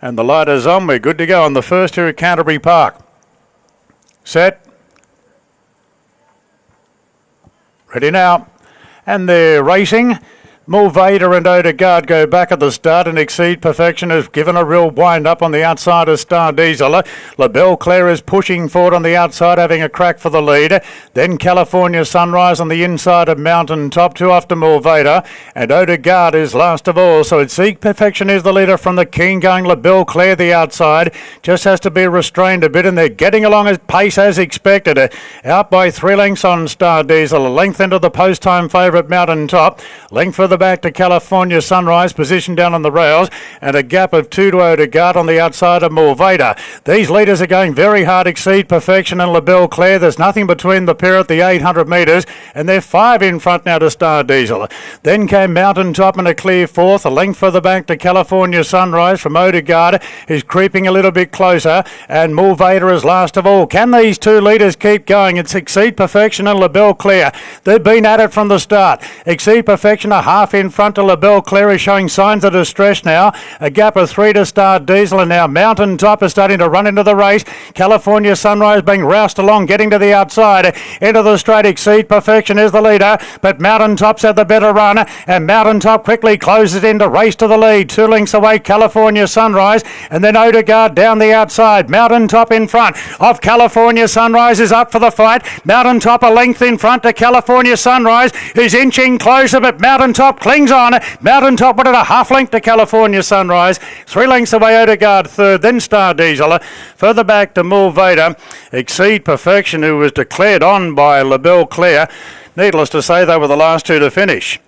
And the light is on. We're good to go on the first here at Canterbury Park. Set. Ready now. And they're racing. Mulvader and Odegaard go back at the start, and Exceed Perfection has given a real wind up on the outside of Star Diesel. La Belle Claire is pushing forward on the outside, having a crack for the lead. Then California Sunrise on the inside of Mountain Top, two after Mulvader, and Odegaard is last of all. So Exceed Perfection is the leader from the keen going. La Belle Claire the outside, just has to be restrained a bit, and they're getting along at pace as expected. Out by 3 lengths on Star Diesel, a length into the post time favourite Mountain Top, length for the back to California Sunrise, positioned down on the rails, and a gap of 2 to Odegaard on the outside of Mulvader. These leaders are going very hard. Exceed Perfection and La Belle Claire. There's nothing between the pair at the 800 metres, and they're 5 in front now to Star Diesel. Then came Mountain Top and a clear fourth. A length further back to California Sunrise from Odegaard is creeping a little bit closer, and Mulvader is last of all. Can these two leaders keep going? It's Exceed Perfection and La Belle Claire. They've been at it from the start. Exceed Perfection a half in front to La Belle Claire is showing signs of distress now. A gap of 3 to Star Diesel, and now Mountain Top is starting to run into the race. California Sunrise being roused along, getting to the outside. Into the straight, Exceed Perfection is the leader, but Mountain Top's had the better run, and Mountain Top quickly closes in to race to the lead. 2 lengths away, California Sunrise, and then Odegaard down the outside. Mountain Top in front of California Sunrise is up for the fight. Mountain Top a length in front to California Sunrise, who's inching closer, but Mountain Top clings on. Mountain Top wanted a half length to California Sunrise. 3 lengths away, Odegaard third, then Star Diesel. Further back to Mulvader. Exceed Perfection, who was declared on by La Belle Claire. Needless to say, they were the last two to finish.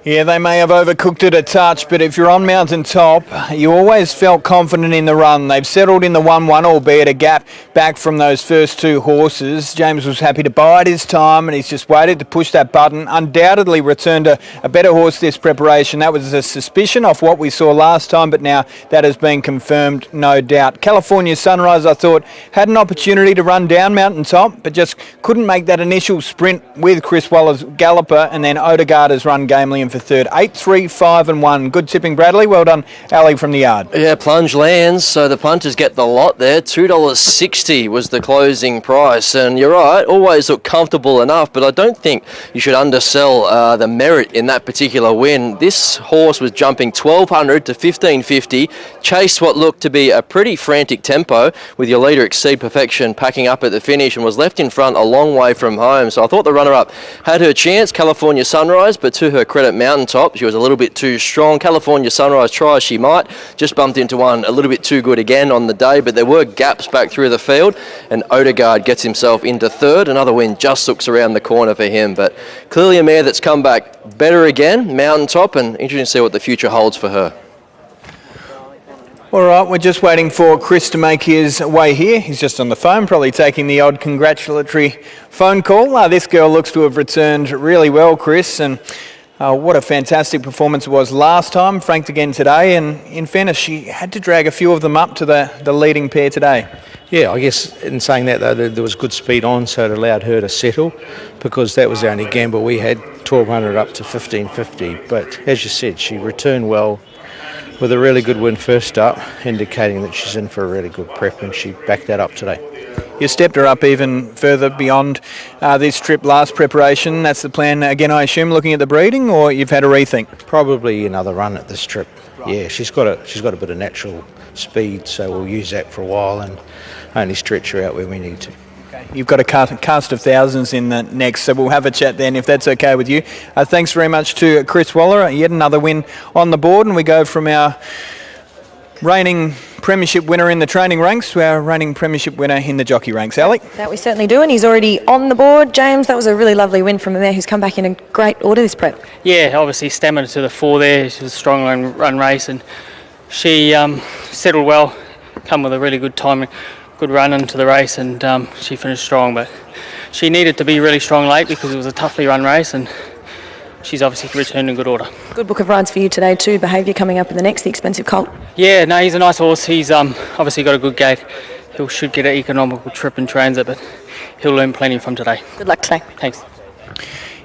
Yeah, they may have overcooked it a touch, but if you're on Mountain Top, you always felt confident in the run. They've settled in the 1-1, albeit a gap back from those first 2 horses. James was happy to bide his time, and he's just waited to push that button. Undoubtedly returned a better horse this preparation. That was a suspicion off what we saw last time, but now that has been confirmed, no doubt. California Sunrise, I thought, had an opportunity to run down Mountain Top, but just couldn't make that initial sprint with Chris Waller's galloper, and then Odegaard has run gamely in for third. 8, 3, 5 and 1. Good tipping, Bradley. Well done, Ali from the yard. Yeah, plunge lands, so the punters get the lot there. $2.60 was the closing price, and you're right, always look comfortable enough, but I don't think you should undersell the merit in that particular win. This horse was jumping 1,200 to 1,550, chased what looked to be a pretty frantic tempo, with your leader Exceed Perfection packing up at the finish, and was left in front a long way from home. So I thought the runner-up had her chance, California Sunrise, but to her credit, Mountain Top, she was a little bit too strong. California Sunrise, try as she might, just bumped into one a little bit too good again on the day, but there were gaps back through the field, and Odegaard gets himself into third. Another win just looks around the corner for him, but clearly a mare that's come back better again, Mountain Top, and interesting to see what the future holds for her. All right, we're just waiting for Chris to make his way here. He's just on the phone, probably taking the odd congratulatory phone call. This girl looks to have returned really well, Chris, and what a fantastic performance it was last time, franked again today, and in fairness, she had to drag a few of them up to the leading pair today. Yeah, I guess in saying that, though, there was good speed on, so it allowed her to settle, because that was the only gamble we had, 1,200 up to 1,550. But as you said, she returned well with a really good win first up, indicating that she's in for a really good prep, and she backed that up today. You stepped her up even further beyond this trip last preparation. That's the plan again, I assume, looking at the breeding, or you've had a rethink? Probably another run at this trip. Yeah, she's got a bit of natural speed, so we'll use that for a while and only stretch her out where we need to. Okay. You've got a cast of thousands in the next, so we'll have a chat then if that's okay with you. Thanks very much to Chris Waller. Yet another win on the board, and we go from our reigning premiership winner in the training ranks to our reigning premiership winner in the jockey ranks. Ali? That we certainly do, and he's already on the board. James, that was a really lovely win from a mare who's come back in a great order this prep. Yeah, obviously stamina to the fore there. She was a strong run race, and she settled well, come with a really good time, good run into the race, and she finished strong, but she needed to be really strong late because it was a toughly run race, and she's obviously returned in good order. Good book of rides for you today too. Behaviour coming up in the next, the Expensive Colt. Yeah, no, he's a nice horse. He's obviously got a good gait. He should get an economical trip in transit, but he'll learn plenty from today. Good luck today. Thanks.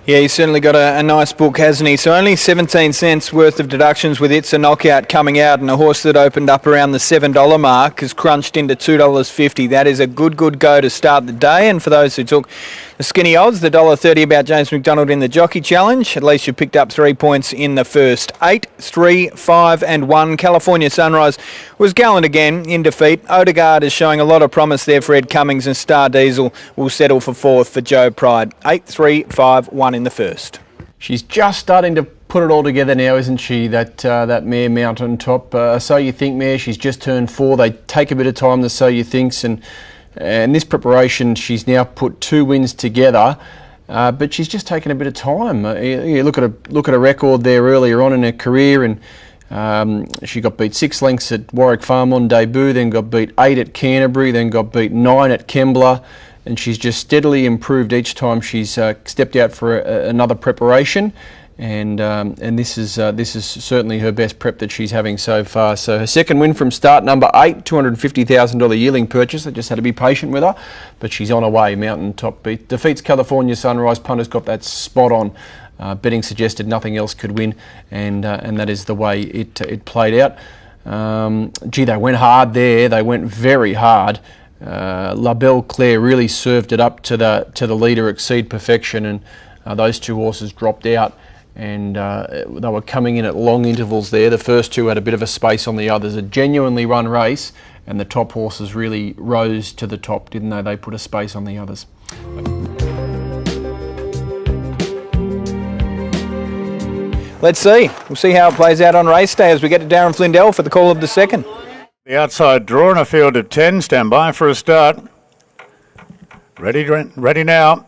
Yeah, he's certainly got a nice book, hasn't he? So only 17 cents worth of deductions with It's a Knockout coming out, and a horse that opened up around the $7 mark has crunched into $2.50. That is a good go to start the day. And for those who took the skinny odds, the $1.30 about James McDonald in the Jockey Challenge, at least you picked up 3 points in the first 8, 3, 5 and 1. California Sunrise was gallant again in defeat. Odegaard is showing a lot of promise there for Ed Cummings, and Star Diesel will settle for 4th for Joe Pride. 8, 3, 5, 1 in the first. She's just starting to put it all together now, isn't she? That mare Mountain Top. So You Think mare, she's just turned 4. They take a bit of time, the So You Thinks, and this preparation, she's now put 2 wins together. But she's just taken a bit of time. You look at a record there earlier on in her career, and she got beat 6 lengths at Warwick Farm on debut, then got beat 8 at Canterbury, then got beat 9 at Kembla. And she's just steadily improved each time she's stepped out for another preparation, and this is certainly her best prep that she's having so far. So her second win from start, number 8, $250,000 yearling purchase. They just had to be patient with her, but she's on her way. Mountain Top defeats California Sunrise. Punters got that spot on. Betting suggested nothing else could win, and that is the way it played out. They went hard there. They went very hard. La Belle Claire really served it up to the leader, Exceed Perfection, and those 2 horses dropped out, and they were coming in at long intervals there. The first 2 had a bit of a space on the others. A genuinely run race, and the top horses really rose to the top, didn't they? They put a space on the others. Let's see. We'll see how it plays out on race day as we get to Darren Flindell for the call of the second. The outside draw in a field of 10. Stand by for a start. Ready now.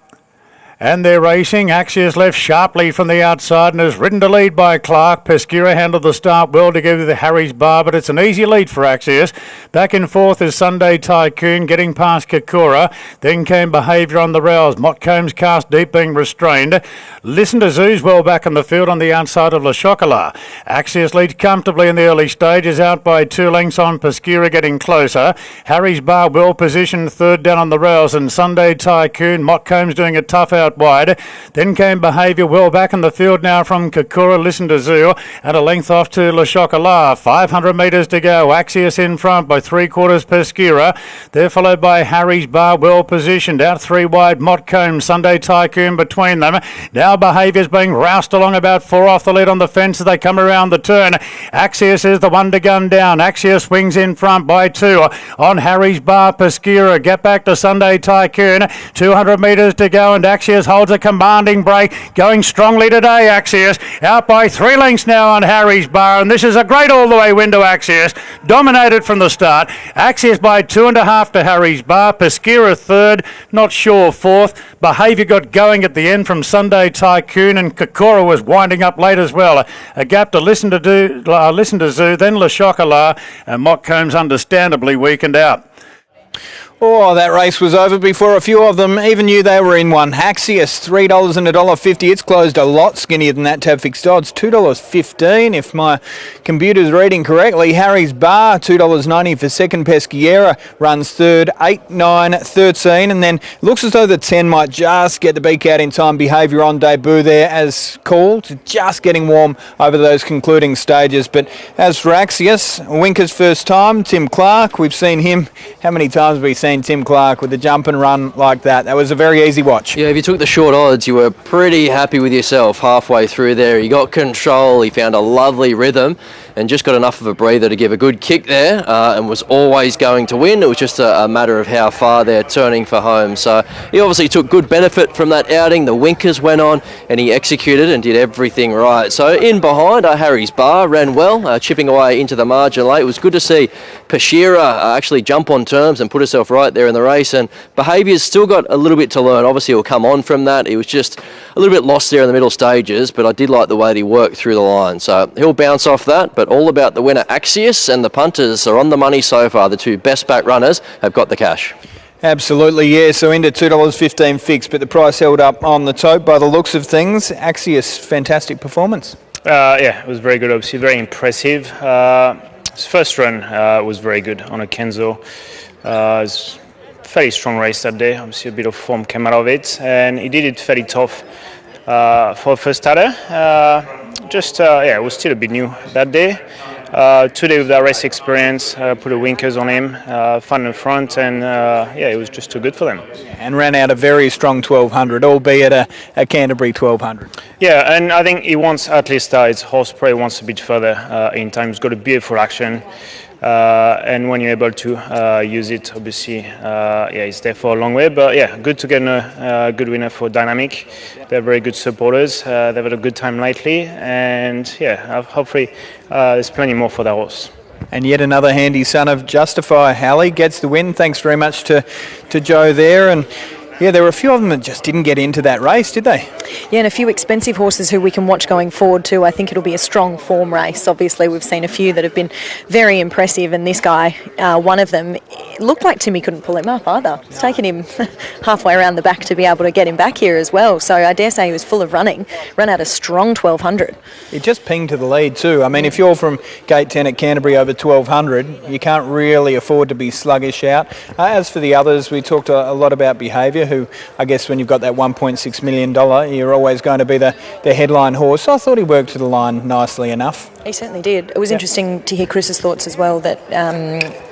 And they're racing. Axios left sharply from the outside and is ridden to lead by Clark. Pesquera handled the start well to give the Harry's Bar, but it's an easy lead for Axios. Back and forth is Sunday Tycoon, getting past Kakura. Then came Behaviour on the rails. Montcomb's cast deep, being restrained. Listen to Zoo's well back in the field on the outside of Le Chocolat. Axios leads comfortably in the early stages, out by 2 lengths on Pesquera, getting closer. Harry's Bar well positioned, third down on the rails, and Sunday Tycoon. Montcomb's doing a tough out wide. Then came Behaviour well back in the field now from Kakura. Listen to Zoo, and a length off to Le Chocolat. 500 metres to go. Axios in front by 3/4 Pesquera. They're followed by Harry's Bar, well positioned. Out 3 wide, Montcomb, Sunday Tycoon between them. Now Behaviour's being roused along about 4 off the lead on the fence as they come around the turn. Axios is the one to gun down. Axios swings in front by 2 on Harry's Bar. Pesquera get back to Sunday Tycoon. 200 metres to go, and Axios holds a commanding break, going strongly today. Axios out by 3 lengths now on Harry's Bar, and this is a great all-the-way win to Axios. Dominated from the start. Axios by 2.5 to Harry's Bar. Pesquera 3rd, not sure 4th. Behaviour got going at the end from Sunday Tycoon, and Kakura was winding up late as well. A gap to Listen to Zoo, then Le Chocolat, and Montcomb's understandably weakened out. Oh, that race was over before a few of them even knew they were in one. Axios, $3 and $1.50. It's closed a lot skinnier than that. Tab fixed odds, $2.15 if my computer's reading correctly. Harry's Bar, $2.90 for second. Pesquera runs third, 8, 9, 13. And then looks as though the 10 might just get the beak out in time. Behaviour on debut there as called. Just getting warm over those concluding stages. But as for Axios, Winker's first time. Tim Clark, we've seen him. How many times have we seen Tim Clark with a jump and run like that? That was a very easy watch. Yeah, if you took the short odds, you were pretty happy with yourself halfway through there. He got control, he found a lovely rhythm, and just got enough of a breather to give a good kick there, and was always going to win. It was just a matter of how far they're turning for home. So he obviously took good benefit from that outing. The winkers went on, and he executed and did everything right. So in behind, Harry's Bar ran well, chipping away into the margin late. It was good to see Pesquera actually jump on terms and put herself right there in the race, and Behaviour's still got a little bit to learn. Obviously he'll come on from that. He was just a little bit lost there in the middle stages, but I did like the way that he worked through the line. So he'll bounce off that, but all about the winner. Axios and the punters are on the money so far. The 2 best back runners have got the cash. Absolutely, yeah. So into $2.15 fixed, but the price held up on the tote by the looks of things. Axios, fantastic performance. Yeah, it was very good, obviously, very impressive. His first run was very good on a Kenzo. It was a fairly strong race that day. Obviously, a bit of form came out of it, and he did it fairly tough. for first starter. It was still a bit new that day. Today with that race experience, put the winkers on him, fun in front, and it was just too good for them. And ran out a very strong 1200, albeit a Canterbury 1200. Yeah, and I think he wants at least his horse probably wants a bit further in time. He's got a beautiful action. And when you're able to use it, obviously, it's there for a long way. But yeah, good to get a good winner for Dynamic. They're very good supporters. They've had a good time lately, and hopefully there's plenty more for that horse. And yet another handy son of Justify. Halley gets the win. Thanks very much to Joe there. And yeah, there were a few of them that just didn't get into that race, did they? Yeah, and a few expensive horses who we can watch going forward too. I think it'll be a strong form race. Obviously, we've seen a few that have been very impressive, and this guy, one of them, it looked like Timmy couldn't pull him up either. It's taken him halfway around the back to be able to get him back here as well. So I dare say he was full of running. Ran out a strong 1200. It just pinged to the lead too. I mean, if you're from Gate 10 at Canterbury over 1200, you can't really afford to be sluggish out. As for the others, we talked a lot about Behaviour, who I guess when you've got that $1.6 million, you're always going to be the headline horse. I thought he worked to the line nicely enough. He certainly did. It was interesting to hear Chris's thoughts as well, that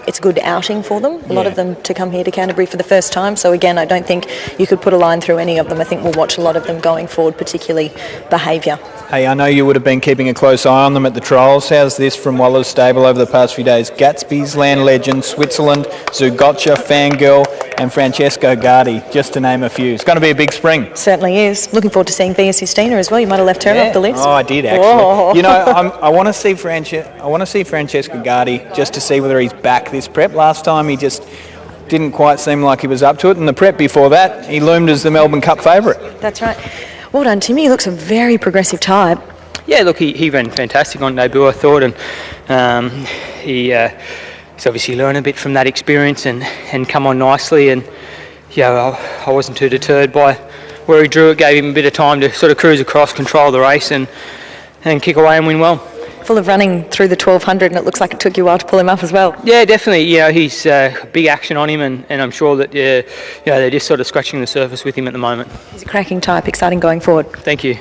it's a good outing for them. A lot of them to come here to Canterbury for the first time. So again, I don't think you could put a line through any of them. I think we'll watch a lot of them going forward, particularly Behaviour. Hey, I know you would have been keeping a close eye on them at the trials. How's this from Waller's stable over the past few days? Gatsby's Land Legend, Switzerland, Zugotcha, Fangirl and Francesco Gardi, just to name a few. It's going to be a big spring. Certainly is. Looking forward to seeing Via Sistina as well. You might have left her off the list. Oh, I did actually. Whoa. You know, I want to see Francesco Gardi just to see whether he's back this prep. Last time he just didn't quite seem like he was up to it, and the prep before that he loomed as the Melbourne Cup favourite. That's right. Well done, Timmy. He looks a very progressive type. Yeah, look, he ran fantastic on debut, I thought, and he's obviously learned a bit from that experience and come on nicely. And I wasn't too deterred by where he drew it. Gave him a bit of time to sort of cruise across, control the race, and kick away and win well. Full of running through the 1200, and it looks like it took you a while to pull him up as well. Yeah, definitely. He's big action on him, and I'm sure that they're just sort of scratching the surface with him at the moment. He's a cracking type, exciting going forward. Thank you.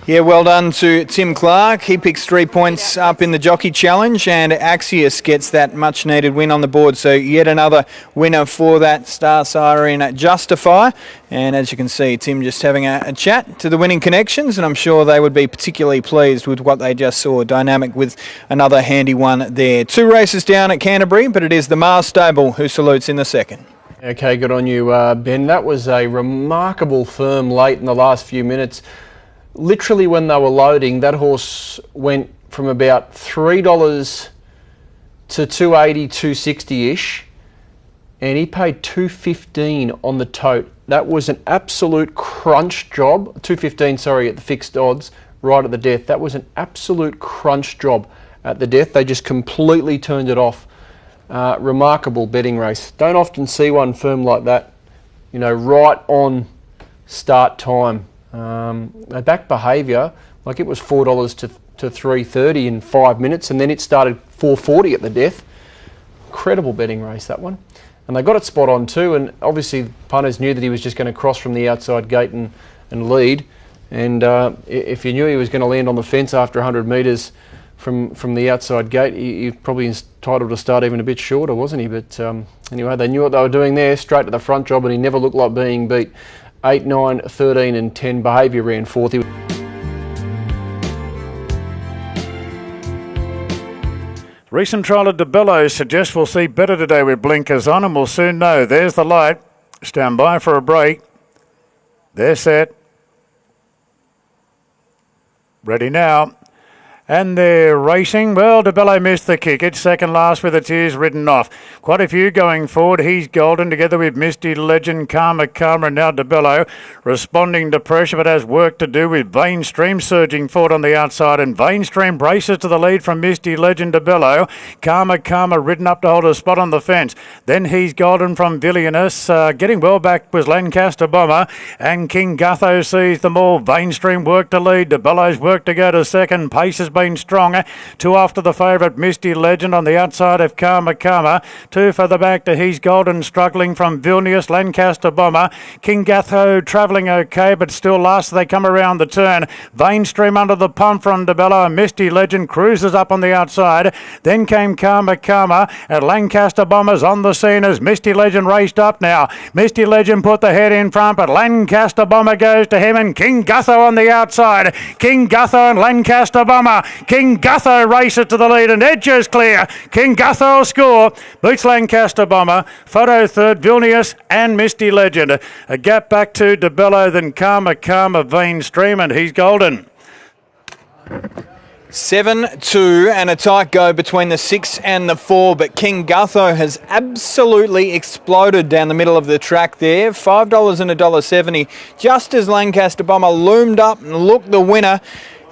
Yeah, well done to Tim Clark. He picks 3 points up in the Jockey Challenge, and Axios gets that much-needed win on the board. So yet another winner for that Star Siren Justify. And as you can see, Tim just having a chat to the winning connections, and I'm sure they would be particularly pleased with what they just saw. Dynamic with another handy one there. 2 races down at Canterbury, but it is the Mars Stable who salutes in the second. Okay, good on you, Ben. That was a remarkable firm late in the last few minutes. Literally when they were loading, that horse went from about $3 to $2.80, $2.60-ish, and he paid $2.15 on the tote. That was an absolute crunch job. $2.15, at the fixed odds, right at the death. That was an absolute crunch job at the death. They just completely turned it off. Remarkable betting race. Don't often see one firm like that, right on start time. They backed Behaviour, like it was $4 to $3.30 in 5 minutes, and then it started $4.40 at the death. Incredible betting race, that one. And they got it spot on too, and obviously punters knew that he was just going to cross from the outside gate and lead. And if you knew he was going to land on the fence after 100 metres from the outside gate, he probably entitled to start even a bit shorter, wasn't he? But anyway, they knew what they were doing there, straight to the front job, and he never looked like being beat. 8, 9, 13 and 10. Behaviour ran fourth. Recent trial at DeBello suggests we'll see better today with blinkers on, and we'll soon know. There's the light. Stand by for a break. They're set. Ready now. And they're racing. Well, DeBello missed the kick. It's second last with its ears ridden off. Quite a few going forward. He's golden together with Misty Legend, Karma, and now DeBello responding to pressure, but has work to do with Vainstream surging forward on the outside. And Vainstream braces to the lead from Misty Legend, DeBello. Karma ridden up to hold a spot on the fence. Then He's Golden from Villianus. Getting well back was Lancaster Bomber. And King Gutho sees them all. Vainstream work to lead. DeBello's work to go to second. Paces been strong. 2 off to the favourite Misty Legend on the outside of Karma Karma. 2 further back to He's Golden, struggling from Vilnius. Lancaster Bomber. King Gatho travelling okay, but still last. They come around the turn. Vainstream under the pump from DeBello. Misty Legend cruises up on the outside. Then came Karma Karma. And Lancaster Bombers on the scene as Misty Legend raced up now. Misty Legend put the head in front, but Lancaster Bomber goes to him and King Gutho on the outside. King Gutho and Lancaster Bomber. King Gutho races to the lead and edges clear. King Gutho will score. Beats Lancaster Bomber. Photo third, Vilnius and Misty Legend. A gap back to DeBello, then Karma Karma, Vainstream, and He's Golden. 7-2 and a tight go between the 6 and the 4, but King Gutho has absolutely exploded down the middle of the track there. $5 and $1.70, just as Lancaster Bomber loomed up and looked the winner.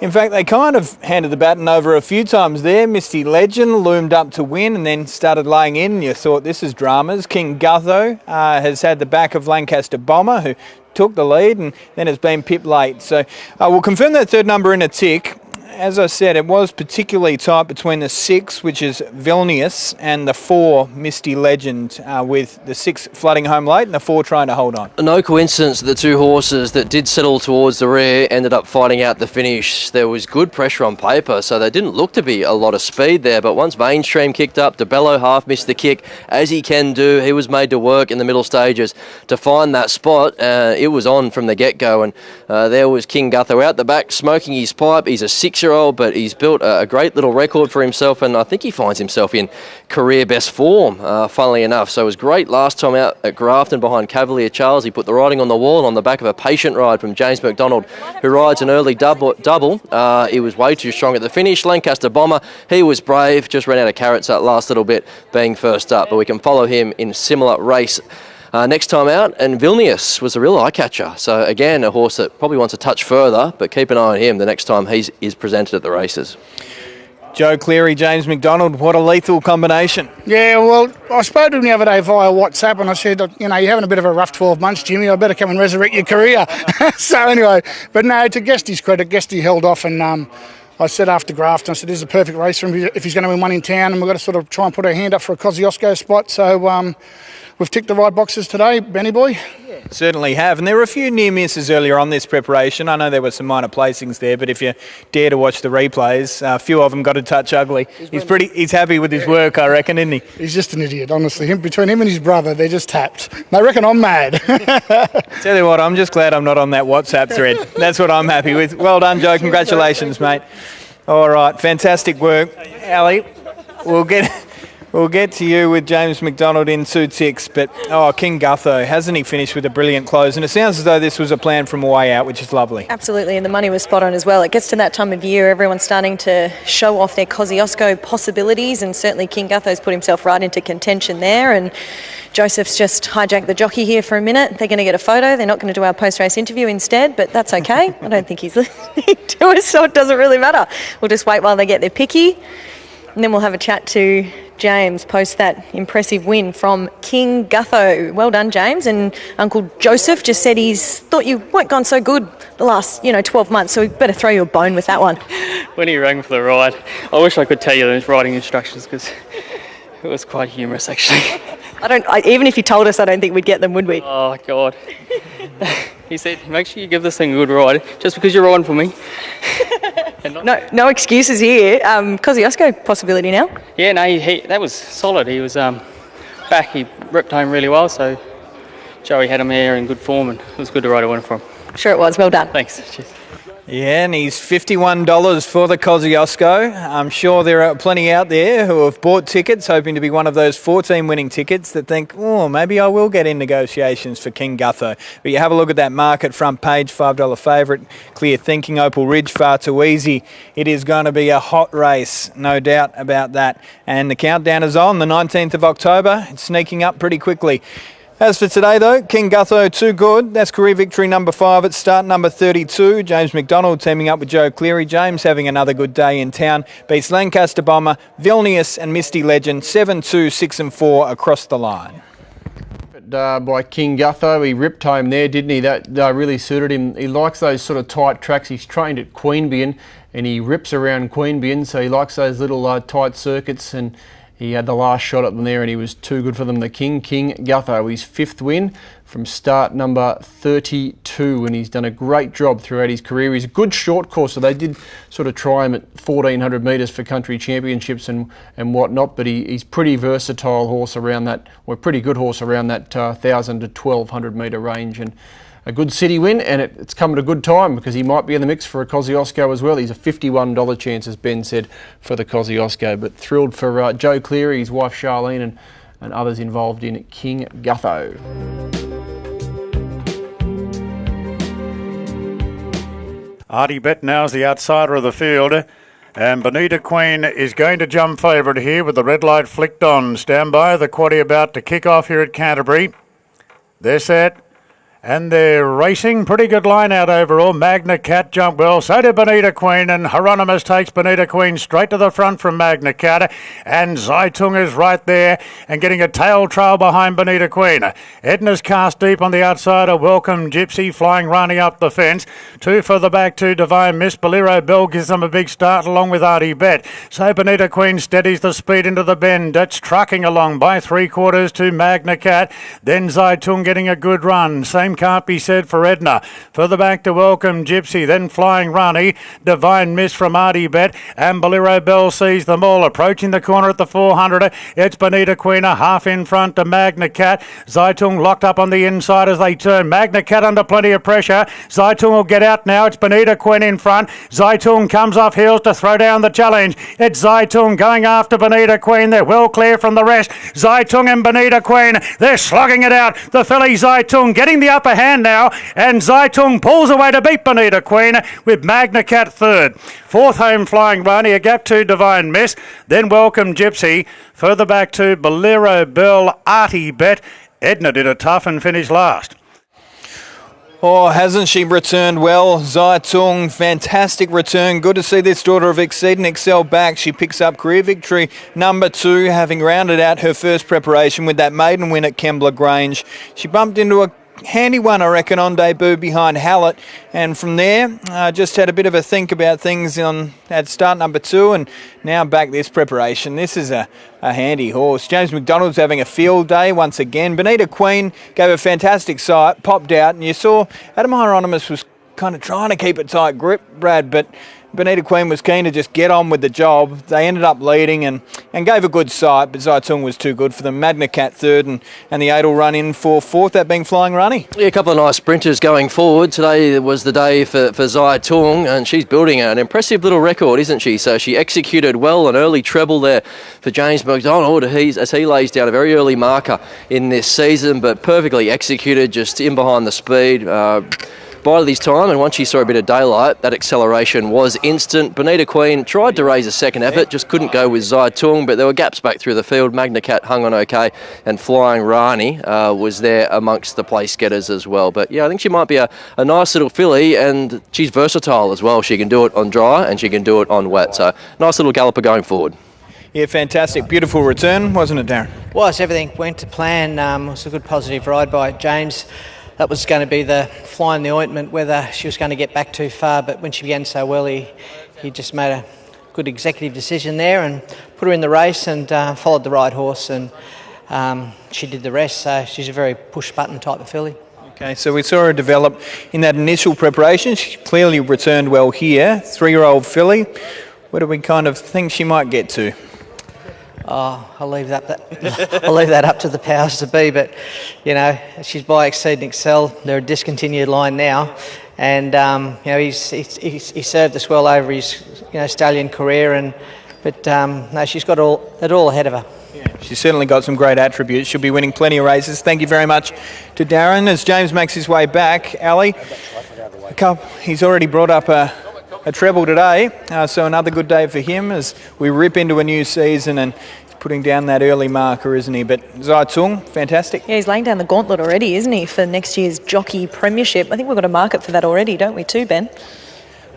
In fact, they kind of handed the baton over a few times there. Misty Legend loomed up to win and then started laying in, and you thought this is dramas. King Gutho has had the back of Lancaster Bomber, who took the lead and then has been pipped late. So we'll confirm that third number in a tick. As I said, it was particularly tight between the 6, which is Vilnius, and the 4, Misty Legend, with the 6 flooding home late and the 4 trying to hold on. No coincidence that the 2 horses that did settle towards the rear ended up fighting out the finish. There was good pressure on paper, so there didn't look to be a lot of speed there, but once Mainstream kicked up, DeBello half missed the kick, as he can do. He was made to work in the middle stages to find that spot. It was on from the get-go, and there was King Gutho out the back smoking his pipe. He's a 6-year-old, but he's built a great little record for himself, and I think he finds himself in career best form, funnily enough. So it was great last time out at Grafton behind Cavalier Charles. He put the riding on the wall on the back of a patient ride from James McDonald, who rides an early double. He was way too strong at the finish. Lancaster Bomber, he was brave, just ran out of carrots that last little bit, being first up, but we can follow him in similar race next time out. And Vilnius was a real eye-catcher. So again, a horse that probably wants a touch further, but keep an eye on him the next time he is presented at the races. Joe Cleary, James McDonald, what a lethal combination. Yeah, well, I spoke to him the other day via WhatsApp and I said, you're having a bit of a rough 12 months, Jimmy. I better come and resurrect your career. So anyway, but no, to Guesty's credit, Guesty held off, and I said after Grafton, I said, this is a perfect race for him if he's going to win one in town, and we've got to sort of try and put our hand up for a Kosciuszko spot. So we've ticked the right boxes today, Benny boy. Certainly have, and there were a few near misses earlier on this preparation. I know there were some minor placings there, but if you dare to watch the replays, a few of them got a touch ugly. He's happy with his work, I reckon, isn't he? He's just an idiot, honestly. Between him and his brother, they're just tapped. They reckon I'm mad. Tell you what, I'm just glad I'm not on that WhatsApp thread. That's what I'm happy with. Well done, Joe. Congratulations, mate. All right, fantastic work. Ali, we'll get to you with James McDonald in 2 ticks, but King Gutho, hasn't he finished with a brilliant close? And it sounds as though this was a plan from a way out, which is lovely. Absolutely, and the money was spot on as well. It gets to that time of year, everyone's starting to show off their Kosciuszko possibilities, and certainly King Gutho's put himself right into contention there, and Joseph's just hijacked the jockey here for a minute. They're going to get a photo. They're not going to do our post-race interview instead, but that's okay. I don't think he's listening to us, so it doesn't really matter. We'll just wait while they get their picky, and then we'll have a chat to James post that impressive win from King Gutho. Well done, James. And Uncle Joseph just said he's thought you weren't gone so good the last 12 months, so we better throw you a bone with that one. When he rang for the ride, I wish I could tell you those riding instructions, because it was quite humorous, actually. Even if you told us, I don't think we'd get them, would we? Oh, God. He said, make sure you give this thing a good ride, just because you're riding for me. No excuses here. Kosciuszko possibility now? Yeah, no, that was solid. He was back. He ripped home really well, so Joey had him there in good form, and it was good to ride a winner for him. Sure it was. Well done. Thanks. Cheers. Yeah, and he's $51 for the Kosciuszko. I'm sure there are plenty out there who have bought tickets, hoping to be one of those 14 winning tickets that think, maybe I will get in negotiations for King Gutho. But you have a look at that market front page, $5 favourite, Clear Thinking, Opal Ridge, far too easy. It is going to be a hot race, no doubt about that. And the countdown is on, the 19th of October. It's sneaking up pretty quickly. As for today, though, King Gutho, too good. That's career victory number 5 at start number 32. James McDonald teaming up with Joe Cleary. James having another good day in town. Beats Lancaster Bomber, Vilnius and Misty Legend, 7-2, 6 and 4 across the line. By King Gutho, he ripped home there, didn't he? That really suited him. He likes those sort of tight tracks. He's trained at Queanbeyan, and he rips around Queanbeyan, so he likes those little tight circuits, and he had the last shot at them there and he was too good for them. The King Gutho, his 5th win from start number 32, and he's done a great job throughout his career. He's a good short course, so they did sort of try him at 1400 metres for country championships and whatnot, but he's pretty versatile horse around that, or pretty good horse around that 1000 to 1200 metre range, and a good city win, and it's come at a good time because he might be in the mix for a Kosciuszko as well. He's a $51 chance, as Ben said, for the Kosciuszko, but thrilled for Joe Cleary, his wife Charlene, and others involved in King Gutho. Artie Bet now's the outsider of the field. And Bonita Queen is going to jump favourite here with the red light flicked on. Stand by, the quaddie about to kick off here at Canterbury. They're set. And they're racing. Pretty good line out overall. Magna Cat jumped well. So did Bonita Queen. And Hieronymus takes Bonita Queen straight to the front from Magna Cat. And Zaitung is right there and getting a tail trail behind Bonita Queen. Edna's cast deep on the outside. A Welcome Gypsy flying running up the fence. 2 for the back, 2 Divine Miss. Bolero Bell gives them a big start along with Artie Bet. So Bonita Queen steadies the speed into the bend. That's trucking along by 3/4 to Magna Cat. Then Zaitung getting a good run. Same can't be said for Edna. Further back to Welcome Gypsy, then Flying Runny, Divine Miss from Artie Bet, and Bolero Bell sees them all. Approaching the corner at the 400, it's Bonita Queen a half in front to Magna Cat. Zaitung locked up on the inside as they turn. Magna Cat under plenty of pressure. Zaitung will get out now. It's Bonita Queen in front. Zaitung comes off heels to throw down the challenge. It's Zaitung going after Bonita Queen. They're well clear from the rest. Zaitung and Bonita Queen, they're slogging it out. The filly Zaitung getting the upper hand now, and Zaitung pulls away to beat Bonita Queen with Magna Cat third. 4th home Flying Runny, a gap to Divine Miss, then Welcome Gypsy. Further back to Bolero Bell, Artie Bet. Edna did a tough and finished last. Oh, hasn't she returned well? Zaitung, fantastic return. Good to see this daughter of Exceed and Excel back. She picks up career victory number 2, having rounded out her first preparation with that maiden win at Kembla Grange. She bumped into a handy one, I reckon, on debut behind Hallett, and from there just had a bit of a think about things at start number 2, and now back this preparation. This is a handy horse. James McDonald's having a field day once again. Bonita Queen gave a fantastic sight, popped out, and you saw Adam Hieronymus was kind of trying to keep a tight grip, Brad, but Bonita Queen was keen to just get on with the job. They ended up leading and gave a good sight, but Zaitung was too good for them. Magna Cat third, and the 8 will run in for 4th, that being Flying Runny. Yeah, a couple of nice sprinters going forward. Today was the day for Zaitung, and she's building an impressive little record, isn't she? So she executed well, an early treble there for James McDonald as he lays down a very early marker in this season, but perfectly executed, just in behind the speed. Bided his time, and once she saw a bit of daylight, that acceleration was instant. Bonita Queen tried to raise a second effort, just couldn't go with Zaitung, but there were gaps back through the field. Magna Cat hung on okay, and Flying Rani was there amongst the place getters as well. But yeah, I think she might be a nice little filly, and she's versatile as well. She can do it on dry and she can do it on wet, so nice little galloper going forward. Yeah, fantastic. Beautiful return, wasn't it, Darren? Was. Everything went to plan. It was a good positive ride by James. That was going to be the fly in the ointment, whether she was going to get back too far, but when she began so well, he just made a good executive decision there and put her in the race and followed the right horse, and she did the rest, so she's a very push-button type of filly. Okay, so we saw her develop in that initial preparation. She clearly returned well here. 3-year-old filly. Where do we kind of think she might get to? Oh, I'll leave that up to the powers to be. But you know, she's by Exceed and Excel. They're a discontinued line now, and you know, he served us well over his stallion career. But no, she's got it all ahead of her. Yeah, she's certainly got some great attributes. She'll be winning plenty of races. Thank you very much to Darren as James makes his way back. Ali, he's already brought up a treble today, so another good day for him as we rip into a new season, and he's putting down that early marker, isn't he? But Zaitung, fantastic. Yeah, he's laying down the gauntlet already, isn't he, for next year's Jockey Premiership. I think we've got a market for that already, don't we too, Ben?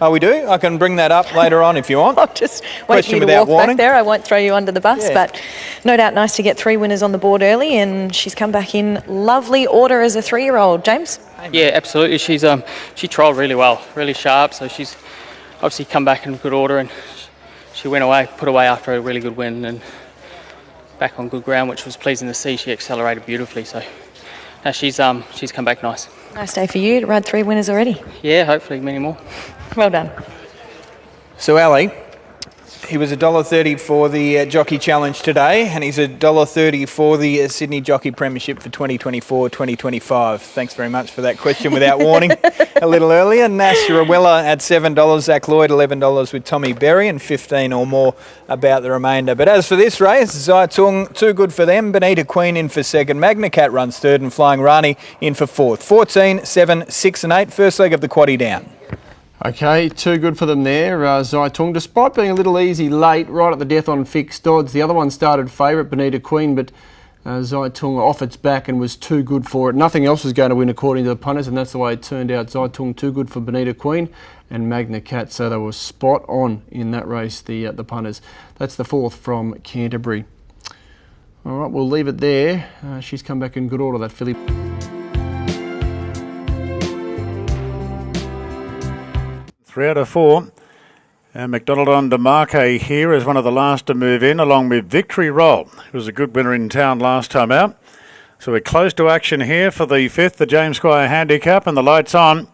Oh, we do? I can bring that up later on if you want. I'll just wait for you to walk back there. I won't throw you under the bus, but no doubt nice to get 3 winners on the board early, and she's come back in lovely order as a 3-year-old. James? Yeah, absolutely. She trialled really well, really sharp, so she's obviously come back in good order, and she put away after a really good win and back on good ground, which was pleasing to see. She accelerated beautifully, so now she's come back nice. Nice day for you to ride 3 winners already. Yeah, hopefully many more. Well done. So Ali, he was $1.30 for the Jockey Challenge today, and he's $1.30 for the Sydney Jockey Premiership for 2024-2025. Thanks very much for that question without warning a little earlier. Nash Rawella at $7, Zach Lloyd $11 with Tommy Berry, and 15 or more about the remainder. But as for this race, Zaitung, too good for them. Bonita Queen in for second. Magna Cat runs third, and Flying Rani in for fourth. 14, 7, 6 and 8. First leg of the quaddie down. Okay, too good for them there. Zaitung, despite being a little easy late, right at the death on fixed odds. The other one started favourite, Bonita Queen, but Zaitung off its back and was too good for it. Nothing else was going to win according to the punters, and that's the way it turned out. Zaitung too good for Bonita Queen and Magna Cat, so they were spot on in that race, the punters. That's the fourth from Canterbury. All right, we'll leave it there. She's come back in good order, that filly. 3 out of 4. And McDonald on DeMarque here is one of the last to move in, along with Victory Roll, who was a good winner in town last time out. So we're close to action here for the 5th, the James Squire Handicap, and the lights on.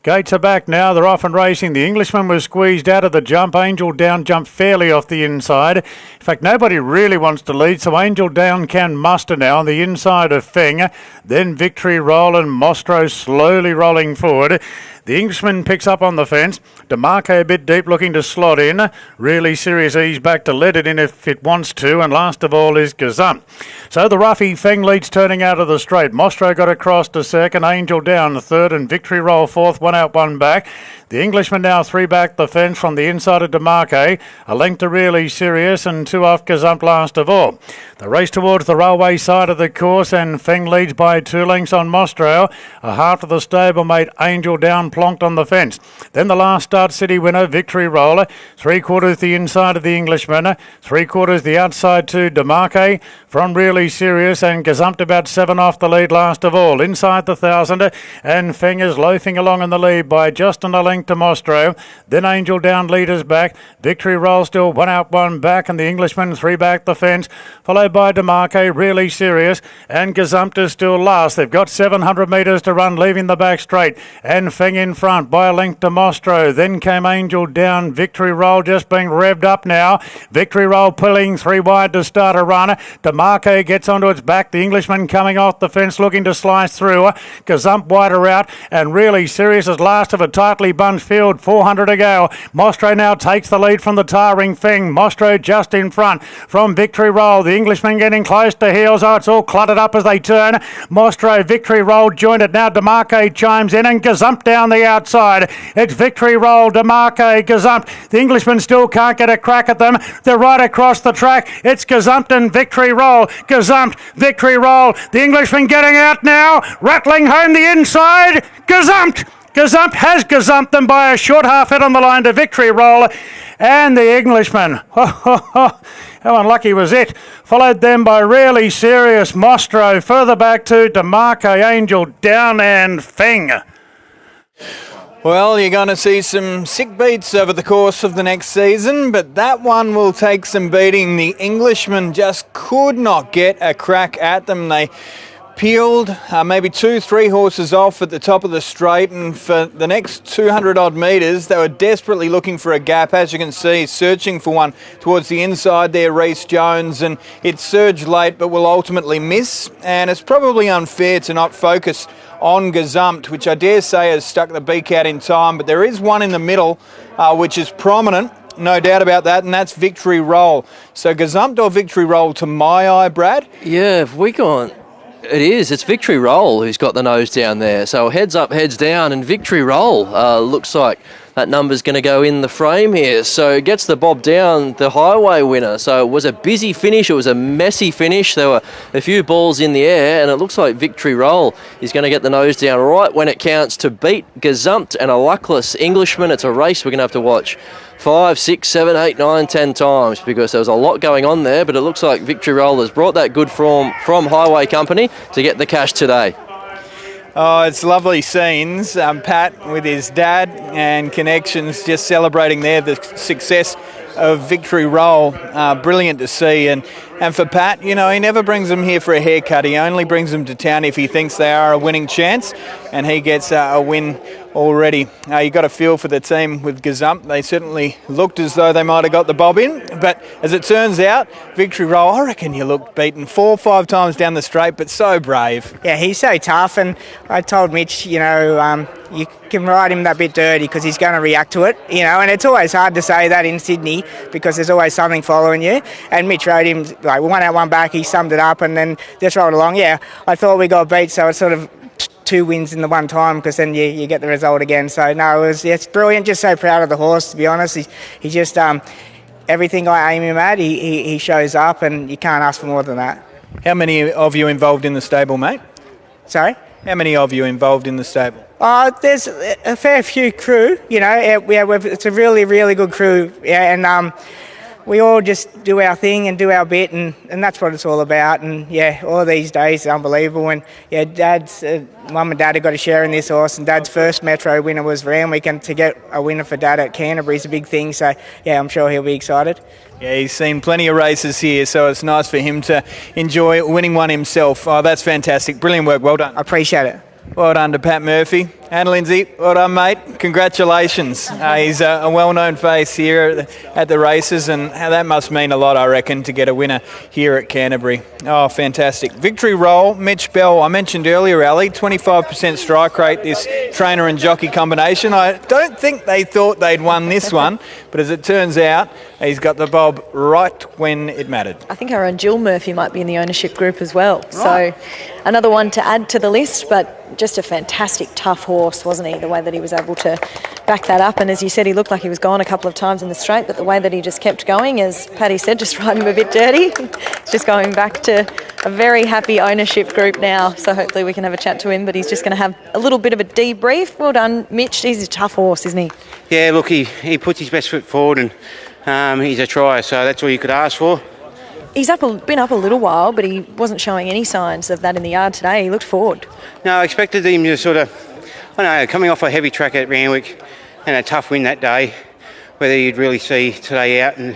Gates are back now. They're off and racing. The Englishman was squeezed out of the jump. Angel Down jumped fairly off the inside. In fact, nobody really wants to lead, so Angel Down can muster now on the inside of Feng. Then Victory Roll and Mostro slowly rolling forward. The Englishman picks up on the fence. DeMarque a bit deep, looking to slot in. Really Serious ease back to let it in if it wants to. And last of all is Gazum. So the roughy Feng leads turning out of the straight. Mostro got across to second. Angel Down third, and Victory Roll fourth. 1 out, 1 back. The Englishman now 3 back the fence from the inside of DeMarque. A length to Really Serious, and 2 off Gazump last of all. The race towards the railway side of the course, and Feng leads by 2 lengths on Mostro. A half of the stablemate Angel Down plonked on the fence. Then the last start city winner, Victory Roller. 3/4 the inside of the Englishman. 3/4 the outside to DeMarque from Really Serious, and Gazumped about 7 off the lead last of all. Inside the 1,000, and Feng is loafing along in the lead by just on a length to Mostro. Then Angel Down leaders back. Victory Roll still 1 out, 1 back, and the Englishman 3 back the fence, followed by DeMarque, Really Serious, and Gazumped is still last. They've got 700 metres to run, leaving the back straight, and Feng in front by a length to Mostro. Then came Angel Down. Victory Roll just being revved up now. Victory Roll pulling 3 wide to start a run. DeMarque gets onto its back. The Englishman coming off the fence looking to slice through. Gazump wider out, and Really Serious is last of a tightly bunched field. 400 to go. Mostro now takes the lead from the tiring Feng. Mostro just in front from Victory Roll. The Englishman getting close to heels. Oh, it's all cluttered up as they turn. Mostro, Victory Roll joined it. Now DeMarque chimes in, and Gazump down the outside. It's Victory Roll, DeMarque, Gazump. The Englishman still can't get a crack at them. They're right across the track. It's Gazump and Victory Roll. Gazump, Victory Roll. The Englishman getting out now. Rattling home the inside. Gazump. Gazump has gazumped them by a short half head on the line to Victory Roll. And the Englishman, how unlucky was it? Followed them by Really Serious, Mostro. Further back to DeMarque, Angel Down, and Feng. Well, you're going to see some sick beats over the course of the next season, but that one will take some beating. The Englishman just could not get a crack at them. They peeled maybe 2-3 horses off at the top of the straight, and for the next 200 odd metres they were desperately looking for a gap, as you can see, searching for one towards the inside there, Rhys Jones, and it surged late but will ultimately miss. And it's probably unfair to not focus on Gazumped, which I dare say has stuck the beak out in time, but there is one in the middle which is prominent, no doubt about that, and that's Victory Roll. So Gazumped or Victory Roll to my eye, Brad? Yeah, if we gone... It is. It's Victory Roll who's got the nose down there. So heads up, heads down, and Victory Roll looks like that number's going to go in the frame here. So it gets the bob down, the highway winner. So it was a busy finish. It was a messy finish. There were a few balls in the air, and it looks like Victory Roll is going to get the nose down right when it counts to beat Gazumped and a luckless Englishman. It's a race we're going to have to watch 5, 6, 7, 8, 9, 10 times, because there was a lot going on there, but it looks like Victory Roll has brought that good form from Highway Company to get the cash today. Oh, it's lovely scenes. Pat with his dad and connections just celebrating there the success of Victory Roll. Brilliant to see. And for Pat, you know, he never brings them here for a haircut. He only brings them to town if he thinks they are a winning chance, and he gets a win already. You got a feel for the team with Gazump. They certainly looked as though they might have got the bob in, but as it turns out, Victory Roll, I reckon you looked beaten 4 or 5 times down the straight, but so brave. Yeah, he's so tough, and I told Mitch, you know, you can ride him that bit dirty because he's going to react to it, you know, and it's always hard to say that in Sydney because there's always something following you, and Mitch rode him, like, one out, one back, he summed it up and then just rolled along. Yeah, I thought we got beat, so it's sort of 2 wins in the one time because then you get the result again. So, no, it's brilliant, just so proud of the horse, to be honest. He just, everything I aim him at, he shows up, and you can't ask for more than that. How many of you involved in the stable, mate? Sorry? How many of you involved in the stable? There's a fair few crew, you know. It's a really, really good crew, yeah, and we all just do our thing and do our bit, and that's what it's all about. And yeah, all these days is unbelievable. And yeah, Mum and Dad have got a share in this horse, and Dad's first Metro winner was Randwick, and to get a winner for Dad at Canterbury is a big thing. So yeah, I'm sure he'll be excited. Yeah, he's seen plenty of races here, so it's nice for him to enjoy winning one himself. Oh, that's fantastic. Brilliant work. Well done. I appreciate it. Well done to Pat Murphy. And Lindsay, well done, mate. Congratulations. He's a well-known face here at the races, and that must mean a lot, I reckon, to get a winner here at Canterbury. Oh, fantastic. Victory Roll, Mitch Bell. I mentioned earlier, Ali, 25% strike rate, this trainer and jockey combination. I don't think they thought they'd won this one, but as it turns out, he's got the bob right when it mattered. I think our own Jill Murphy might be in the ownership group as well. Right. So another one to add to the list, but just a fantastic, tough horse, wasn't he? The way that he was able to back that up. And as you said, he looked like he was gone a couple of times in the straight, but the way that he just kept going, as Paddy said, just riding him a bit dirty. It's just going back to a very happy ownership group now. So hopefully we can have a chat to him, but he's just going to have a little bit of a debrief. Well done, Mitch. He's a tough horse, isn't he? Yeah, look, he puts his best foot forward, and he's a trier, so that's all you could ask for. He's been up a little while, but he wasn't showing any signs of that in the yard today. He looked forward. No, I expected him to sort of, I don't know, coming off a heavy track at Randwick and a tough win that day, whether you'd really see today out, and,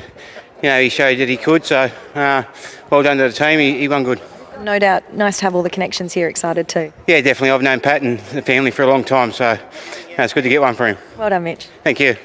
you know, he showed that he could, so well done to the team. He won good. No doubt. Nice to have all the connections here. Excited too. Yeah, definitely. I've known Pat and the family for a long time, so it's good to get one for him. Well done, Mitch. Thank you.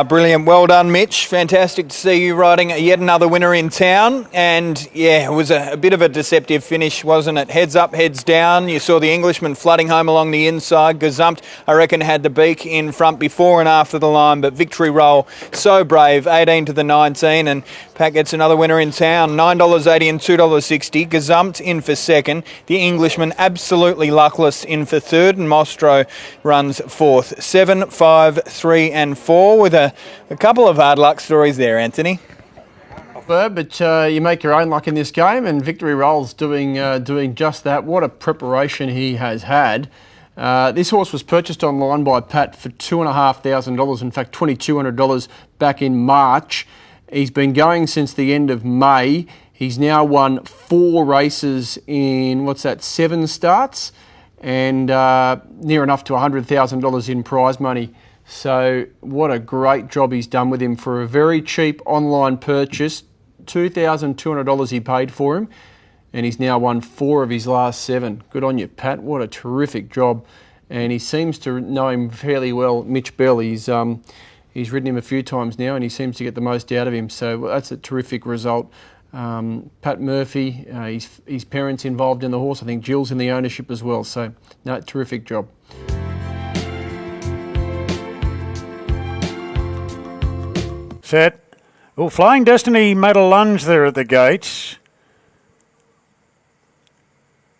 Brilliant. Well done, Mitch. Fantastic to see you riding yet another winner in town. And, yeah, it was a bit of a deceptive finish, wasn't it? Heads up, heads down. You saw the Englishman flooding home along the inside. Gazumped, I reckon, had the beak in front before and after the line. But Victory Roll, so brave, 18 to the 19. And Pat gets another winner in town, $9.80 and $2.60. Gazumped in for second. The Englishman absolutely luckless in for third. And Mostro runs fourth. 7, 5, 3 and 4 with a couple of hard luck stories there, Anthony. But you make your own luck in this game, and Victory Roll's doing just that. What a preparation he has had. This horse was purchased online by Pat for $2,500, in fact $2,200 back in March. He's been going since the end of May. He's now won 4 races in, 7 starts, and near enough to $100,000 in prize money. So what a great job he's done with him for a very cheap online purchase. $2,200 he paid for him, and he's now won 4 of his last 7. Good on you, Pat. What a terrific job. And he seems to know him fairly well, Mitch Bell. He's ridden him a few times now, and he seems to get the most out of him. So that's a terrific result. Pat Murphy, his parents involved in the horse. I think Jill's in the ownership as well. So, no, terrific job. Set. Well, Flying Destiny made a lunge there at the gates.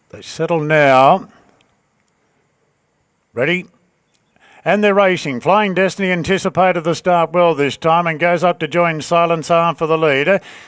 They settle now. Ready? And they're racing. Flying Destiny anticipated the start well this time and goes up to join Silence Arm for the lead.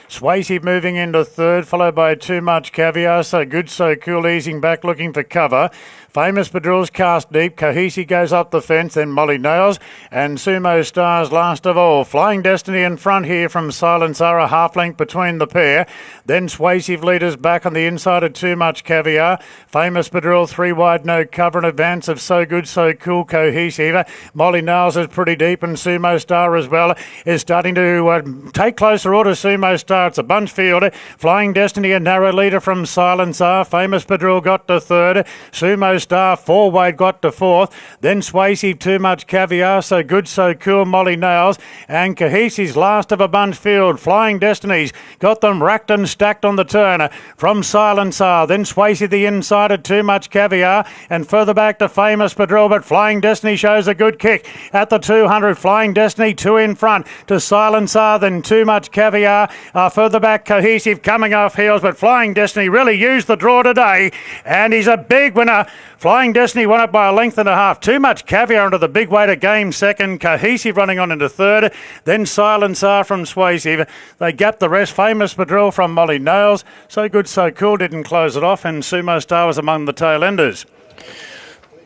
Swayze moving into third, followed by Too Much Caviar. So Good, So Cool easing back, looking for cover. Famous Padril's cast deep. Cohesi goes up the fence, then Molly Nails and Sumo Stars last of all. Flying Destiny in front here from Silence Are, a half length between the pair. Then Swayze leaders back on the inside of Too Much Caviar. Famous Padril 3 wide, no cover in advance of So Good, So Cool, Cohesive. Molly Nails is pretty deep and Sumo Star as well is starting to take closer order. Sumo Star, it's a bunch field. Flying Destiny a narrow leader from Silence Are. Famous Padril got to third. Sumo Star 4 wide got to fourth. Then Swayze, Too Much Caviar, So Good, So Cool, Molly Nails and Cohesive's last of a bunch field. Flying Destinies got them racked and stacked on the turn from Silence Are. Then Swayze the inside of Too Much Caviar and further back to Famous Padril, but Flying Destiny shows a good kick at the 200. Flying Destiny 2 in front to Silence Are, then Too Much Caviar. Further back Cohesive coming off heels, but Flying Destiny really used the draw today and he's a big winner. Flying Destiny won it by a length and a half. Too Much Caviar into the big weight of game second. Cohesive running on into third. Then Silence Are from Swayze. They gapped the rest. Famous Padril from Molly Nails. So Good, So Cool didn't close it off and Sumo Star was among the tail enders.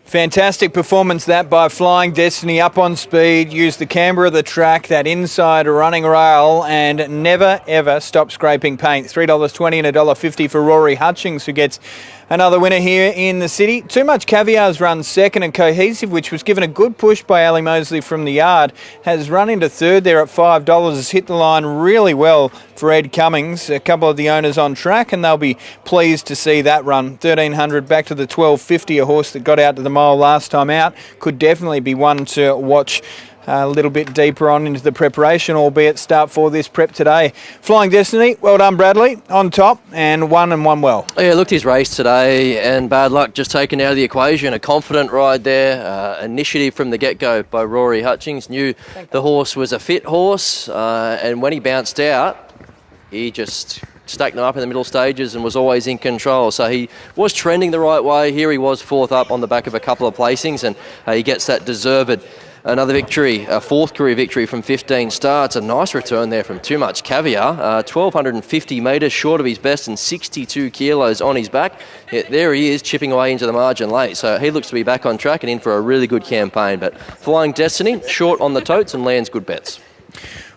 Fantastic performance that by Flying Destiny, up on speed, used the camber of the track, that inside running rail and never ever stopped scraping paint. $3.20 and $1.50 for Rory Hutchings, who gets another winner here in the city. Too Much Caviar's run second, and Cohesive, which was given a good push by Ali Mosley from the yard, has run into third there at $5. Has hit the line really well for Ed Cummings. A couple of the owners on track, and they'll be pleased to see that run. 1,300 back to the 12.50, a horse that got out to the mile last time out. Could definitely be one to watch a little bit deeper on into the preparation, albeit start for this prep today. Flying Destiny, well done Bradley, on top and won well. Yeah, looked his race today and bad luck just taken out of the equation. A confident ride there, initiative from the get-go by Rory Hutchings. Knew the horse was a fit horse and when he bounced out, he just stacked them up in the middle stages and was always in control. So he was trending the right way. Here he was fourth up on the back of a couple of placings and he gets that deserved another victory, a fourth career victory from 15 starts. A nice return there from Too Much Caviar. 1,250 metres short of his best and 62 kilos on his back. Yeah, there he is, chipping away into the margin late. So he looks to be back on track and in for a really good campaign. But Flying Destiny, short on the totes and lands good bets.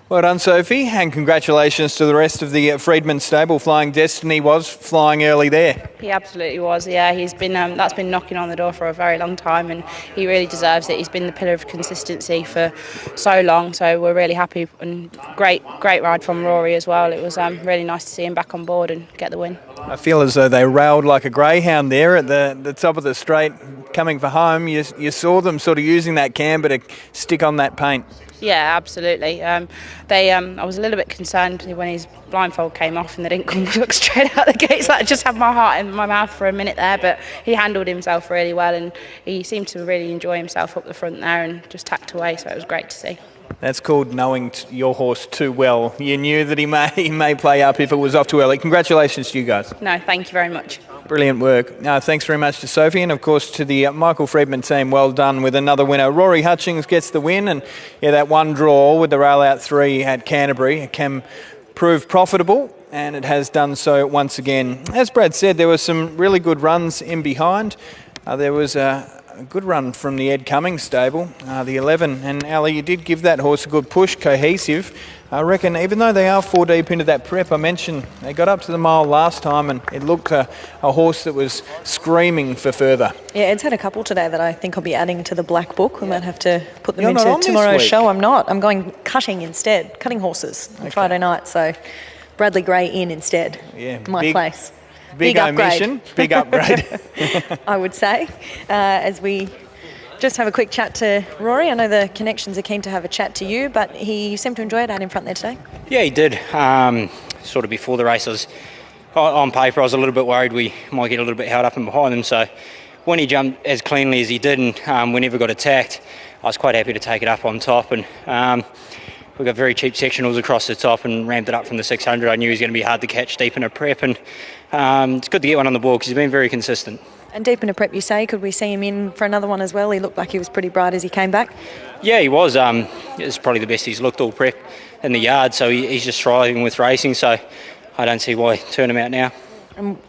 Well done, Sophie, and congratulations to the rest of the Freedman stable. Flying Destiny was flying early there. He absolutely was, yeah. He's been that's been knocking on the door for a very long time and he really deserves it. He's been the pillar of consistency for so long, so we're really happy and great ride from Rory as well. It was really nice to see him back on board and get the win. I feel as though they railed like a greyhound there at the top of the straight coming for home. You saw them sort of using that camber to stick on that paint. Yeah, absolutely. I was a little bit concerned when his blindfold came off and they didn't look straight out the gates. I just had my heart in my mouth for a minute there, but he handled himself really well and he seemed to really enjoy himself up the front there and just tacked away, so it was great to see. That's called knowing your horse too well. You knew that he may play up if it was off too early. Congratulations to you guys. No, thank you very much. Brilliant work. Thanks very much to Sophie and, of course, to the Michael Freedman team. Well done with another winner. Rory Hutchings gets the win and, yeah, that one draw with the rail out 3 at Canterbury. It can prove profitable and it has done so once again. As Brad said, there were some really good runs in behind. There was a good run from the Ed Cummings stable, the 11. And, Ali, you did give that horse a good push, Cohesive. I reckon even though they are 4 deep into that prep, I mentioned they got up to the mile last time and it looked a horse that was screaming for further. Yeah, Ed's had a couple today that I think I'll be adding to the black book. We might have to put them You're not on into this tomorrow's week. show. I'm not. I'm going cutting instead, cutting horses on Friday night. So Bradley Gray in instead. Yeah, my place. Big omission, big upgrade. I would say, as we just have a quick chat to Rory. I know the connections are keen to have a chat to you, but he seemed to enjoy it out in front there today. Yeah, he did. Sort of before the race, on paper, I was a little bit worried we might get a little bit held up and behind him. So when he jumped as cleanly as he did and we never got attacked, I was quite happy to take it up on top. And we got very cheap sectionals across the top and ramped it up from the 600. I knew he was going to be hard to catch deep in a prep. And it's good to get one on the board because he's been very consistent. And deep into prep, you say, could we see him in for another one as well? He looked like he was pretty bright as he came back. Yeah, he was. It's probably the best he's looked all prep in the yard, so he's just thriving with racing, so I don't see why turn him out now.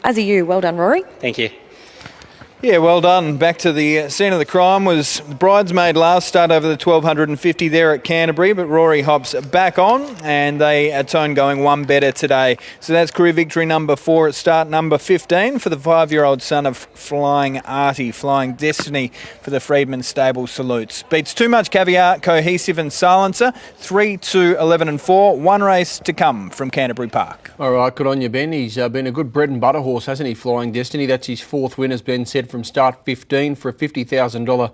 As are you. Well done, Rory. Thank you. Yeah, well done. Back to the scene of the crime was the bridesmaid last start over the 1250 there at Canterbury, but Rory hops back on and they atone going one better today. So that's career victory number 4 at start number 15 for the 5-year-old son of Flying Artie, Flying Destiny for the Freedman Stable Salutes. Beats Too Much Caviar, Cohesive and Silencer, 3, 2, 11 and 4. One race to come from Canterbury Park. All right, good on you, Ben. He's been a good bread and butter horse, hasn't he, Flying Destiny? That's his 4th win, as Ben said, from start 15 for a $50,000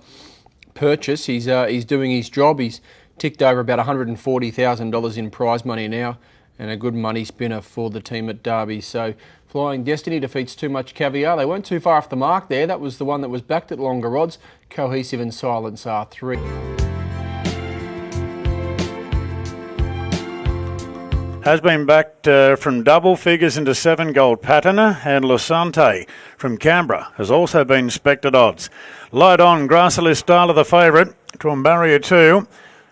purchase. He's doing his job. He's ticked over about $140,000 in prize money now, and a good money spinner for the team at Derby. So Flying Destiny defeats Too Much Caviar. They weren't too far off the mark there. That was the one that was backed at longer odds. Cohesive and Silence are 3. Has been backed from double figures into 7 Gold Patina, and Lusante from Canberra has also been specced at odds. Light on, Grassless Style of the favourite, to a barrier 2,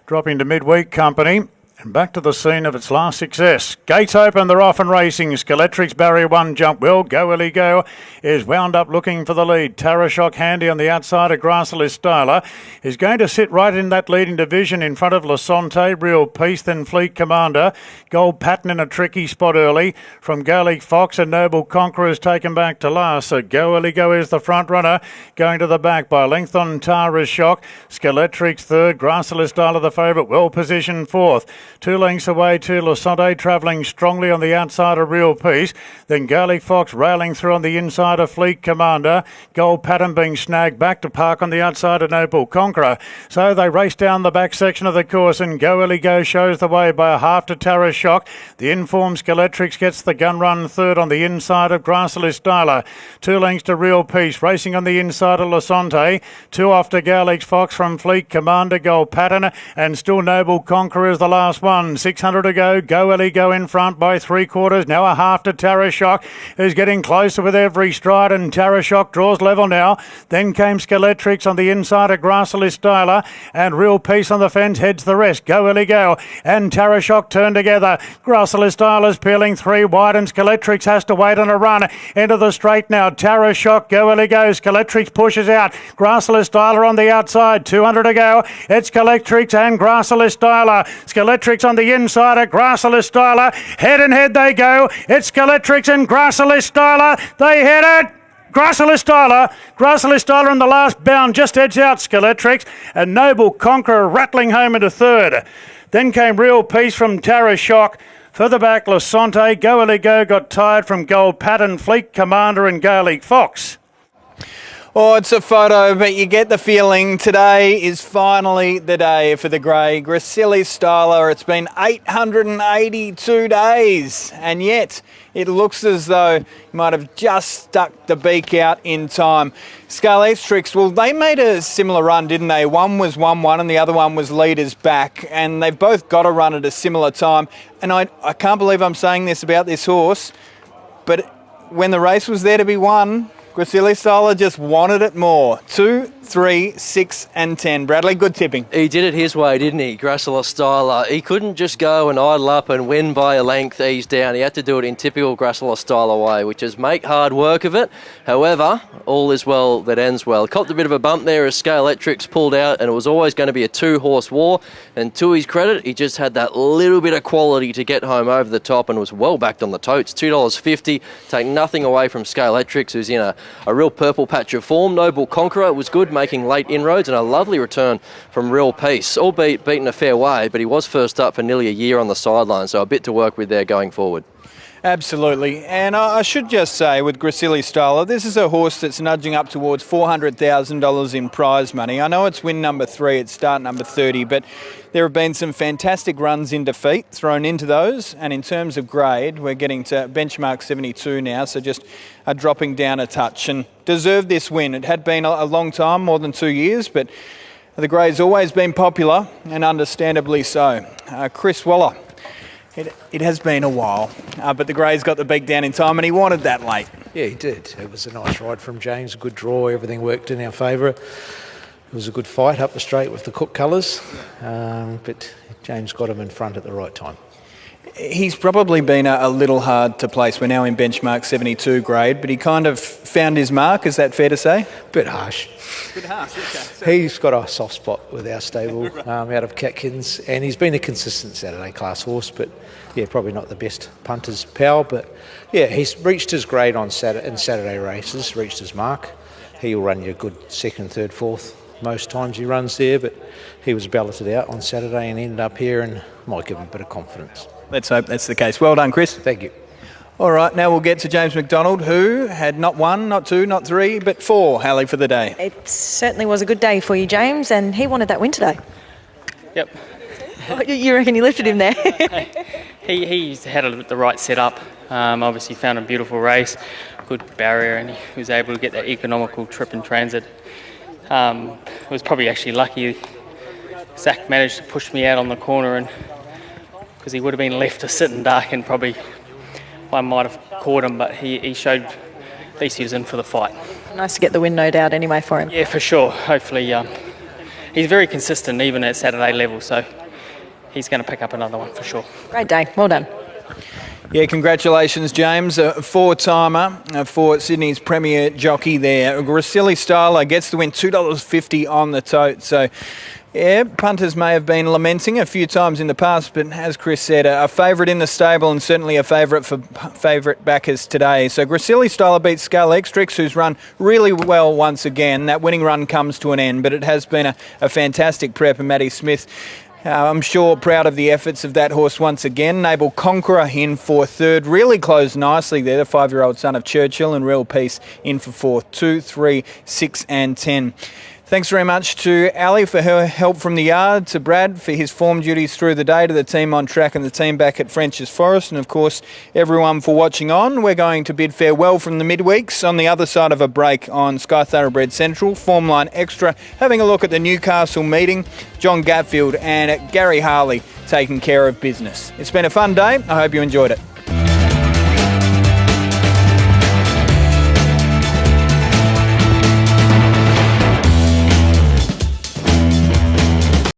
dropping to midweek company. And back to the scene of its last success. Gates open, they're off and racing. Skeletrix barrier 1 jump well. Go Ellie Go is wound up looking for the lead. Tarashock handy on the outside of Grassless Styler is going to sit right in that leading division in front of Lasante, Real Peace, then Fleet Commander. Gold Pattern in a tricky spot early from Gaelic Fox, and Noble Conqueror is taken back to last. So Go Ellie Go is the front runner, going to the back by a length on Tarashock. Skeletrix third, Grassless Styler the favourite, well positioned fourth. 2 lengths away to Lasante, travelling strongly on the outside of Real Peace. Then Gaelic Fox railing through on the inside of Fleet Commander. Gold Pattern being snagged back to park on the outside of Noble Conqueror. So they race down the back section of the course, and Go Ellie Go shows the way by a half to Tarashock. The informed Skeletrix gets the gun run third on the inside of Grassless Styler. 2 lengths to Real Peace, racing on the inside of Lasante. 2 off to Gaelic Fox from Fleet Commander, Gold Pattern, and still Noble Conqueror is the last one. 600 to go. Go Ellie Go in front by 3/4. Now a half to Tarashock, who's getting closer with every stride, and Tarashock draws level now. Then came Skeletrix on the inside of Grassless Styler, and Real Peace on the fence heads the rest. Go Ellie Go and Tarashock turn together. Grassless Styler's peeling 3 wide, and Skeletrix has to wait on a run into the straight now. Tarashock, Go Ellie Go. Skeletrix pushes out. Grassless Styler on the outside. 200 to go. It's Skeletrix and Grassless Styler. Skeletrix on the inside of Grassless Styler. Head and head they go. It's Skeletrix and Grassless Styler. They head it. Grassless Styler in the last bound just edged out Skeletrix, and Noble Conqueror rattling home into third. Then came Real Peace from Tarashock. Further back, Lasante, Go Ellie Go got tired from Gold Pattern, Fleet Commander and Gaelic Fox. Oh, it's a photo, but you get the feeling today is finally the day for the grey Gracilli Styler. It's been 882 days, and yet it looks as though you might have just stuck the beak out in time. Skeletrix, well, they made a similar run, didn't they? One was 1-1 and the other one was leaders back, and they've both got a run at a similar time. And I can't believe I'm saying this about this horse, but when the race was there to be won, Gracilli Styler just wanted it more. 2, 3, 6 and 10. Bradley, good tipping. He did it his way, didn't he, Gracillus Styler? He couldn't just go and idle up and win by a length, ease down. He had to do it in typical Gracillus Styler way, which is make hard work of it. However, all is well that ends well. Copped a bit of a bump there as Skeletrix pulled out, and it was always going to be a 2-horse war. And to his credit, he just had that little bit of quality to get home over the top and was well backed on the totes. $2.50. Take nothing away from Skeletrix, who's in a real purple patch of form. Noble Conqueror was good, making late inroads, and a lovely return from Real Peace, albeit beaten a fair way, but he was first up for nearly a year on the sideline, so a bit to work with there going forward. Absolutely, and I should just say with Gracilli Styler, this is a horse that's nudging up towards $400,000 in prize money. I know it's win number 3, it's start number 30, but there have been some fantastic runs in defeat thrown into those, and in terms of grade, we're getting to benchmark 72 now, so just dropping down a touch, and deserved this win. It had been a long time, more than 2 years, but the grade's always been popular, and understandably so. Chris Waller It has been a while, but the Greys got the beak down in time and he wanted that late. Yeah, he did. It was a nice ride from James, a good draw, everything worked in our favour. It was a good fight up the straight with the Cook colours, but James got him in front at the right time. He's probably been a little hard to place. We're now in benchmark 72 grade, but he kind of found his mark, is that fair to say? Bit harsh. Bit harsh, okay. He's got a soft spot with our stable out of Catkins, and he's been a consistent Saturday class horse, but yeah, probably not the best punter's pal, but yeah, he's reached his grade in Saturday races, reached his mark. He'll run you a good second, third, fourth most times he runs there, but he was balloted out on Saturday and ended up here and might give him a bit of confidence. Let's hope that's the case. Well done, Chris. Thank you. All right, now we'll get to James McDonald, who had not one, not two, not three, but four, Hallie, for the day. It certainly was a good day for you, James, and he wanted that win today. Yep. Oh, you reckon you lifted him there? He's had the right setup. Obviously found a beautiful race, good barrier, and he was able to get that economical trip in transit. It was probably actually lucky Zach managed to push me out on the corner, and because he would have been left to sit in dark and probably one might have caught him, but he showed at least he was in for the fight. Nice to get the win, no doubt, anyway, for him. Yeah, for sure. Hopefully, he's very consistent even at Saturday level, so he's going to pick up another one for sure. Great day. Well done. Yeah, congratulations, James. A four-timer for Sydney's premier jockey there. Gracilli Styler gets the win, $2.50 on the tote. So, yeah, punters may have been lamenting a few times in the past, but as Chris said, a favourite in the stable and certainly a favourite for favourite backers today. So Gracilli Styler beats Skull Extrix, who's run really well once again. That winning run comes to an end, but it has been a fantastic prep, and Matty Smith, I'm sure, proud of the efforts of that horse once again. Naval Conqueror in for third. Really closed nicely there, the 5-year-old son of Churchill, and Real Peace in for fourth. 2, 3, 6 and 10. Thanks very much to Ali for her help from the yard, to Brad for his form duties through the day, to the team on track and the team back at French's Forest, and of course everyone for watching on. We're going to bid farewell from the midweeks on the other side of a break on Sky Thoroughbred Central, Formline Extra, having a look at the Newcastle meeting, John Gatfield and Gary Harley taking care of business. It's been a fun day. I hope you enjoyed it.